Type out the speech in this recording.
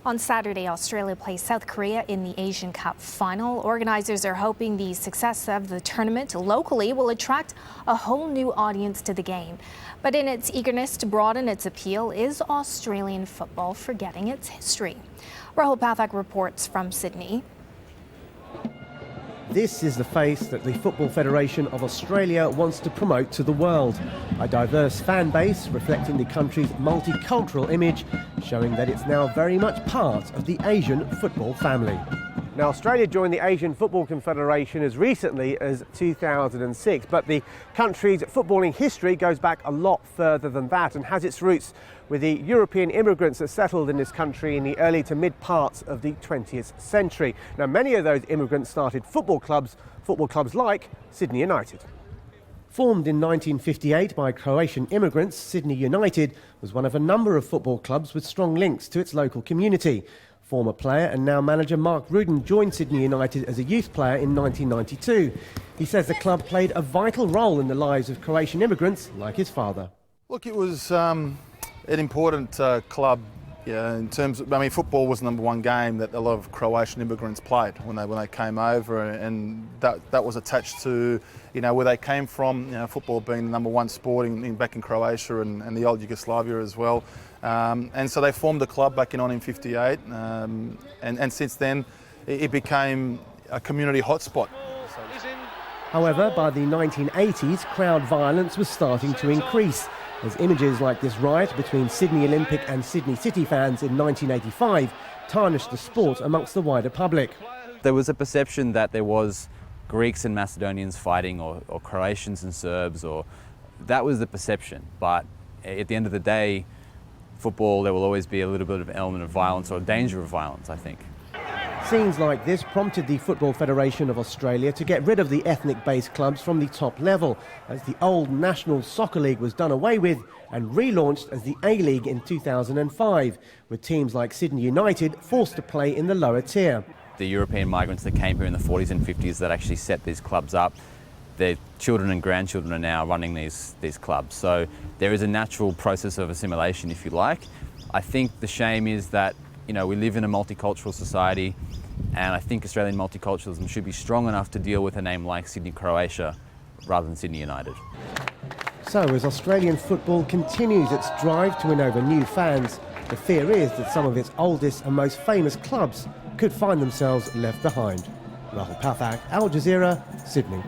On Saturday, Australia plays South Korea in the Asian Cup final. Organizers are hoping the success of the tournament locally will attract a whole new audience to the game. But in its eagerness to broaden its appeal, is Australian football forgetting its history? Rahul Pathak reports from Sydney. This is the face that the Football Federation of Australia wants to promote to the world. A diverse fan base reflecting the country's multicultural image, showing that it's now very much part of the Asian football family. Now, Australia joined the Asian Football Confederation as recently as 2006, but the country's footballing history goes back a lot further than that and has its roots with the European immigrants that settled in this country in the early to mid parts of the 20th century. Now, many of those immigrants started football clubs like Sydney United. Formed in 1958 by Croatian immigrants, Sydney United was one of a number of football clubs with strong links to its local community. Former player and now manager Mark Rudin joined Sydney United as a youth player in 1992. He says the club played a vital role in the lives of Croatian immigrants like his father. Look, it was an important club. Yeah, in terms of, football was the #1 game that a lot of Croatian immigrants played when they came over, and that was attached to where they came from. Football being the #1 sport back in Croatia and the old Yugoslavia as well. And so they formed a club back in 1958, and since then it became a community hotspot. However, by the 1980s, crowd violence was starting to increase, as images like this riot between Sydney Olympic and Sydney City fans in 1985 tarnished the sport amongst the wider public. There was a perception that there was Greeks and Macedonians fighting, or Croatians and Serbs, or that was the perception. But at the end of the day, football, there will always be a little bit of element of violence or danger of violence, I think. Scenes like this prompted the Football Federation of Australia to get rid of the ethnic-based clubs from the top level, as the old National Soccer League was done away with and relaunched as the ALeague in 2005, with teams like Sydney United forced to play in the lower tier. The European migrants that came here in the 40s and 50s that actually set these clubs up, their children and grandchildren are now running these clubs. So there is a natural process of assimilation, if you like. I think the shame is that we live in a multicultural society, and I think Australian multiculturalism should be strong enough to deal with a name like Sydney Croatia rather than Sydney United. So as Australian football continues its drive to win over new fans, the fear is that some of its oldest and most famous clubs could find themselves left behind. Rahul Pathak, Jazeera, Sydney.